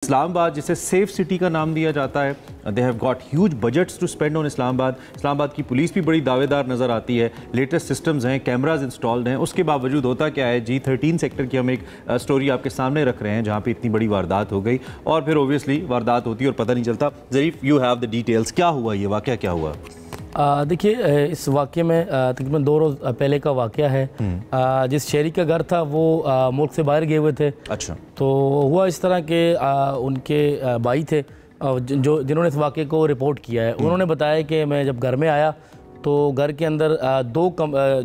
इस्लामाबाद जिसे safe city का नाम दिया जाता है, they have got huge budgets to spend on Islamabad. Islamabad की पुलिस भी बड़ी दावेदार नज़र आती है, लेटेस्ट सिस्टम्स हैं, कैमराज इंस्टॉल्ड हैं। उसके बावजूद होता क्या है, G13 सेक्टर की हम एक स्टोरी आपके सामने रख रहे हैं जहाँ पे इतनी बड़ी वारदात हो गई और फिर ओबियसली वारदात होती है और पता नहीं चलता। ज़रीफ, यू हैव द डिटेल्स, क्या हुआ, ये वाक़या क्या हुआ? देखिए, इस वाक़े में तकरीबन 2 रोज़ पहले का वाक़या है। जिस शहरी का घर था वो मुल्क से बाहर गए हुए थे। अच्छा। तो हुआ इस तरह के उनके भाई थे जिन्होंने इस वाक़े को रिपोर्ट किया है। उन्होंने बताया कि मैं जब घर में आया तो घर के अंदर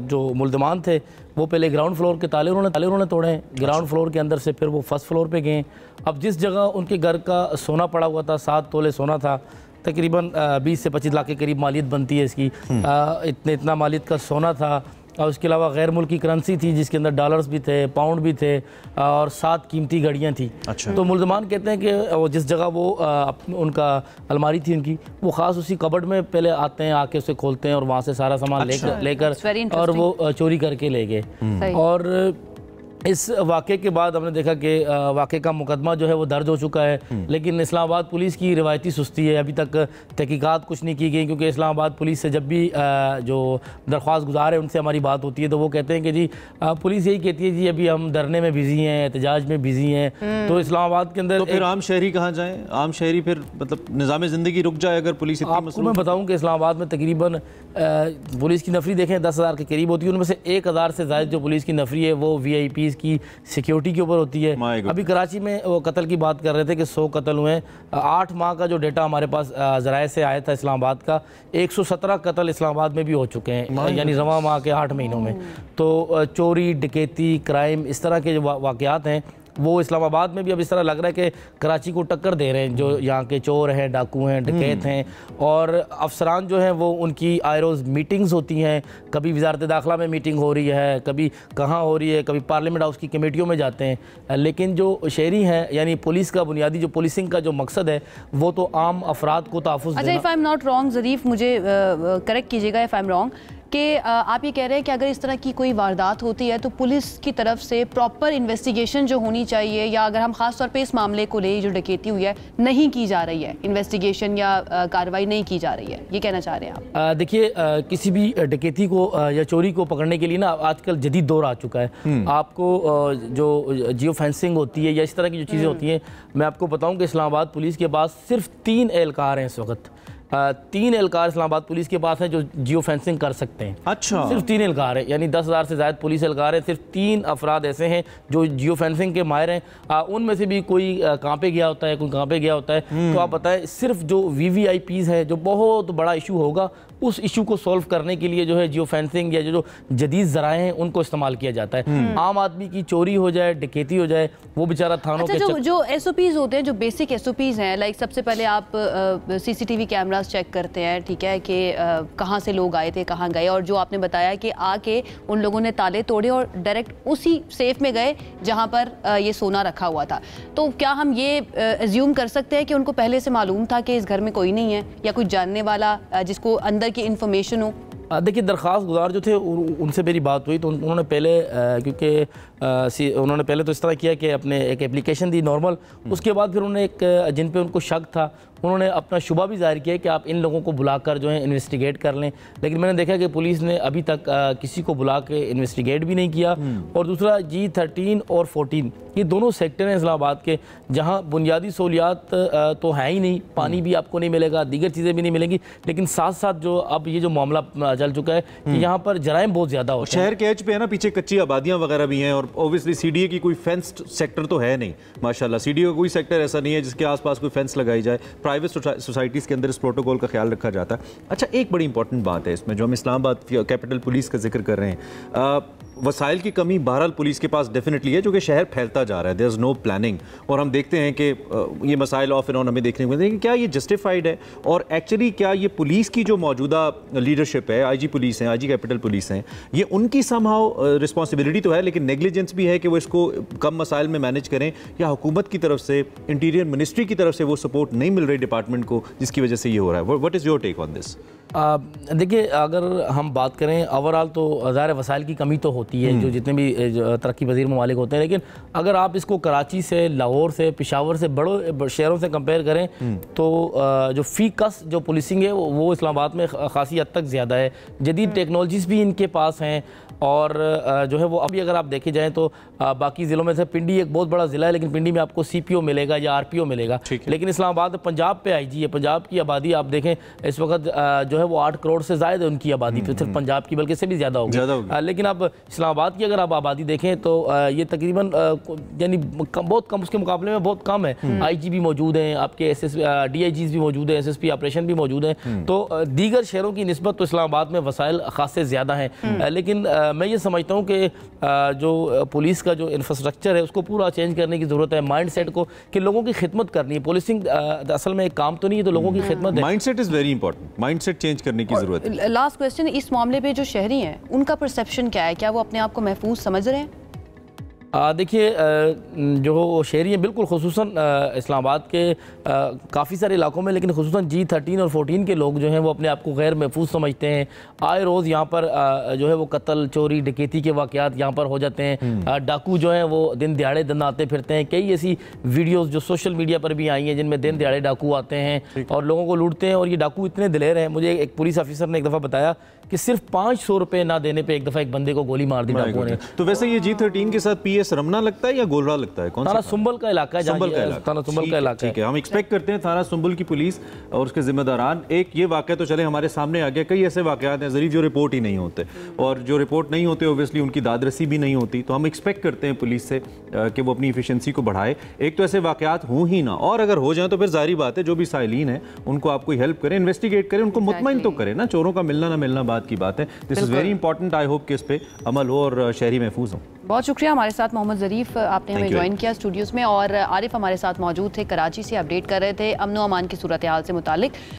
जो मुल्ज़मान थे वो पहले ग्राउंड फ्लोर के ताले उन्होंने तोड़े हैं। ग्राउंड फ्लोर के अंदर से फिर वो फर्स्ट फ्लोर पे गए। अब जिस जगह उनके घर का सोना पड़ा हुआ था, 7 तोले सोना था, तकरीबन 20 से 25 लाख के करीब मालियत बनती है इसकी। इतना मालियत का सोना था और उसके अलावा गैर मुल्की करेंसी थी जिसके अंदर डॉलर्स भी थे, पाउंड भी थे और 7 कीमती घड़ियाँ थी। अच्छा। तो मुल्ज़मान कहते हैं कि जिस जगह वो उनका अलमारी थी उनकी, वो ख़ास उसी कबर्ड में पहले आते हैं, आके उसे खोलते हैं और वहाँ से सारा सामान लेकर और वो चोरी करके ले गए। और इस वाक़े के बाद हमने देखा कि वाक़े का मुकदमा जो है वो दर्ज हो चुका है, लेकिन इस्लामाबाद पुलिस की रिवायती सुस्ती है। अभी तक तहकीकात कुछ नहीं की गई, क्योंकि इस्लामाबाद पुलिस से जब भी जो दरख्वास्त गुजार है उनसे हमारी बात होती है तो वो कहते हैं कि जी पुलिस यही कहती है जी अभी हम धरने में बिजी हैं, एहतजाज में बिजी हैं। तो इस्लामाबाद के अंदर तो फिर आम शहरी कहाँ जाएँ? आम शहरी फिर मतलब निज़ाम ज़िंदगी रुक जाए अगर पुलिस इतनी आपको मैं बताऊँ कि इस्लामाबाद में तकरीबन पुलिस की नफरी देखें 10,000 के करीब होती है। उनमें से 1,000 से ज़्यादा जो पुलिस की नफरी है वो VIPs की सिक्योरिटी के ऊपर होती है। अभी कराची में वो कत्ल की बात कर रहे थे कि 100 कत्ल हुए हैं। 8 माह का जो डेटा हमारे पास ज़राए से आया था इस्लामाबाद का, 117 कत्ल इस्लामाबाद में भी हो चुके हैं, यानी रवां माह के 8 महीनों में। तो चोरी, डकैती, क्राइम, इस तरह के जो वाक़यात हैं वो इस्लामाबाद में भी अब इस तरह लग रहा है कि कराची को टक्कर दे रहे हैं। जो यहाँ के चोर हैं, डाकू हैं, डकैत हैं और अफसरान जो हैं वो उनकी आए रोज़ मीटिंग्स होती हैं। कभी वजारत दाखिला में मीटिंग हो रही है, कभी कहाँ हो रही है, कभी पार्लियामेंट हाउस की कमेटियों में जाते हैं। लेकिन जो शहरी हैं, यानी पुलिस का बुनियादी जो पुलिसिंग का जो मकसद है वो तो आम अफराद को तहफ़्फ़ुज़ देना। अच्छा, if I am not wrong, Zarif मुझे करेक्ट कीजिएगा इफ़ आई एम रॉन्ग, कि आप ये कह रहे हैं कि अगर इस तरह की कोई वारदात होती है तो पुलिस की तरफ से प्रॉपर इन्वेस्टिगेशन जो होनी चाहिए, या अगर हम ख़ास तौर पे इस मामले को ले जो डकैती हुई है नहीं की जा रही है, इन्वेस्टिगेशन या कार्रवाई नहीं की जा रही है, ये कहना चाह रहे हैं आप? देखिए, किसी भी डकैती को या चोरी को पकड़ने के लिए ना आजकल जदीद दौर आ चुका है। आपको जो जियो फेंसिंग होती है या इस तरह की जो चीज़ें होती हैं, मैं आपको बताऊँ कि इस्लामाबाद पुलिस के पास सिर्फ 3 एहलकार हैं इस वक्त। 3 एहलकार इस्लामाबाद पुलिस के पास हैं जो जियो फेंसिंग कर सकते हैं। अच्छा। सिर्फ 3 एहलकार है, यानी 10,000 से ज़्यादा पुलिस एहलकार है, सिर्फ 3 अफराद ऐसे हैं जो जियो फेंसिंग के माहिर हैं। उनमें से भी कोई कहाँ पे गया होता है, कोई कहाँ पे गया होता है। तो आप बताएं, सिर्फ जो VVIPs है, जो बहुत बड़ा इशू होगा, उस इशू को सॉल्व करने के लिए जो है जियो फेंसिंग या जो जदीद ज़राए हैं उनको इस्तेमाल किया जाता है। आम आदमी की चोरी हो जाए, डकैती हो जाए, वो बेचारा थानों के जो SOPs होते हैं, जो बेसिक SOPs हैं, लाइक सबसे पहले आप CCTV कैमरास चेक करते हैं, ठीक है, कि कहाँ से लोग आए थे, कहाँ गए, और जो आपने बताया कि आके उन लोगों ने ताले तोड़े और डायरेक्ट उसी सेफ में गए जहाँ पर ये सोना रखा हुआ था। तो क्या हम ये एज्यूम कर सकते हैं कि उनको पहले से मालूम था कि इस घर में कोई नहीं है, या कोई जानने वाला जिसको अंदर की इंफॉर्मेशन हो? देखिए, दरख्वास्त गुजार जो थे उनसे मेरी बात हुई तो उन्होंने पहले क्योंकि उन्होंने पहले तो इस तरह किया कि अपने एक एप्लीकेशन दी नॉर्मल, उसके बाद फिर उन्होंने एक जिन पे उनको शक था उन्होंने अपना शुबा भी जाहिर किया कि आप इन लोगों को बुलाकर जो है इन्वेस्टिगेट कर लें। लेकिन मैंने देखा कि पुलिस ने अभी तक किसी को बुला के इन्वेस्टिगेट भी नहीं किया। और दूसरा, G13 और 14 ये दोनों सेक्टर हैं इस्लामाबाद के जहाँ बुनियादी सहूलियात तो है ही नहीं, पानी भी आपको नहीं मिलेगा, दीगर चीज़ें भी नहीं मिलेंगी, लेकिन साथ साथ जो अब ये जो मामला चल चुका है कि यहाँ पर जराइम बहुत ज़्यादा होते हैं। शहर के एज पे है ना, पीछे कच्ची आबादियाँ वगैरह भी हैं और ओबियसली CDA की कोई फेंस्ड सेक्टर तो है नहीं माशाल्लाह। CDA का कोई सेक्टर ऐसा नहीं है जिसके आसपास कोई फेंस लगाई जाए। प्राइवेट सोसाइटीज़ के अंदर इस प्रोटोकॉल का ख्याल रखा जाता है। अच्छा, एक बड़ी इंपॉर्टेंट बात है इसमें, जो हम इस्लामाबाद कैपिटल पुलिस का जिक्र कर रहे हैं, वसाइल की कमी बहरहाल पुलिस के पास डेफिनेटली है, जो कि शहर फैलता जा रहा है, देयर इज़ नो प्लानिंग। और हम देखते हैं कि ये मसाइल ऑफ एंड ऑन हमें देखने को मिलते हैं कि क्या ये जस्टिफाइड है, और एक्चुअली क्या ये पुलिस की जो मौजूदा लीडरशिप है, IG पुलिस हैं, IG कैपिटल पुलिस हैं, ये उनकी समहाउ रिस्पॉन्सिबिलिटी तो है, लेकिन नेग्लिजेंस भी है कि वो इसको कम मसाइल में मैनेज करें, या हुकूमत की तरफ से, इंटीरियर मिनिस्ट्री की तरफ से वो सपोर्ट नहीं मिल रही सारे डिपार्टमेंट को जिसकी वजह से ये हो रहा है? What is your take on this? देखिए, अगर हम बात करें ओवरऑल तो ज़ाहिर वसाइल की कमी तो होती है जो जितने भी तरक्की पजीर ममालिक होते हैं, लेकिन अगर आप इसको कराची से, लाहौर से, पेशावर से, बड़े शहरों से कंपेयर करें तो जो फ़ी कस जो पुलिसिंग है वो इस्लामाबाद में खासी हद तक ज़्यादा है। जदीद टेक्नोलॉजीज़ भी इनके पास हैं और जो है वो अभी अगर आप देखे जाएँ तो बाकी ज़िलों में से पिंडी एक बहुत बड़ा ज़िला है, लेकिन पिंडी में आपको CPO मिलेगा या RPO मिलेगा, लेकिन इस्लामाबाद पंजाब पे IG है। पंजाब की आबादी आप देखें इस वक्त जो है वो 8 करोड़ से ज़्यादा है उनकी आबादी, तो सिर्फ पंजाब की बल्कि से भी ज़्यादा होगी। लेकिन अब इस्लामाबाद की अगर आप आबादी देखें तो ये तकरीबन यानी बहुत कम, उसके मुकाबले में बहुत कम है। IG भी मौजूद हैं, आपके DIGs भी मौजूद हैं, SSP ऑपरेशन भी मौजूद हैं, तो दीगर शहरों की निस्बत तो इस्लामाबाद में वसाइल खासे ज़्यादा हैं। लेकिन मैं ये समझता हूँ कि जो पुलिस का जो इंफ्रास्ट्रक्चर है उसको पूरा चेंज करने की ज़रूरत है, माइंड सेट को, कि लोगों की खिदमत करनी है। पुलिसिंग असल में एक काम तो नहीं है, तो लोगों की खिदमत है। Mind set is very important, mind set change करने की ज़रूरत है। लास्ट क्वेश्चन, इस मामले पे जो शहरी हैं उनका परसेप्शन क्या है? क्या वो अपने आप को महफूज समझ रहे हैं? देखिए, जो शहरी हैं बिल्कुल, खुसूसन इस्लामाबाद के काफ़ी सारे इलाकों में, लेकिन खुसूसन G13 और 14 के लोग जो हैं वो अपने आप को गैर महफूज समझते हैं। आए रोज़ यहाँ पर जो है वो कत्ल, चोरी, डकैती के वाक़यात यहाँ पर हो जाते हैं। डाकू जो हैं वो दिन दिहाड़े दंदाते फिरते हैं। कई ऐसी वीडियोज़ जो सोशल मीडिया पर भी आई हैं जिनमें दिन दिहाड़े डाकू आते हैं और लोगों को लूटते हैं, और ये डाकू इतने दिलेर हैं। मुझे एक पुलिस ऑफिसर ने एक दफ़ा बताया कि सिर्फ 500 रुपये ना देने पे एक दफ़ा एक बंदे को गोली मार दी डाकुओं ने। तो वैसे ये G13 के साथ PS रमना लगता है या गोलरा लगता है? कौन सा? थाना सुंबल का इलाका है। सुंबल का इलाका है। हम एक्सपेक्ट करते हैं थाना सुंबल की पुलिस और उसके जिम्मेदारान, एक ये वाक़या तो चले हमारे सामने आ गया, कई ऐसे वाक़यात हैं ज़रीफ जो रिपोर्ट ही नहीं होते, और जो रिपोर्ट नहीं होते ओबियसली उनकी दादरसी भी नहीं होती। तो हम एक्सपेक्ट करते हैं पुलिस से कि वो अपनी एफिशिएंसी को बढ़ाए। एक तो ऐसे वाक़यात हों ही ना, और अगर हो जाए तो फिर जाहिर बात है जो भी साइलिन है उनको आप कोई हेल्प करें, इन्वेस्टिगेट करें, उनको मुतमईन तो करें ना। चोरों का मिलना ना मिलना बात की बात है। This is very important. I hope कि इस पे अमल हो और शहरी महफूज हो। बहुत शुक्रिया। हमारे साथ मोहम्मद ज़रीफ, आपने हमें ज्वाइन किया स्टूडियोज़ में, और आरिफ हमारे साथ मौजूद थे, कराची से अपडेट कर रहे थे अमन व अमान की सूरत हाल से मुतालिक।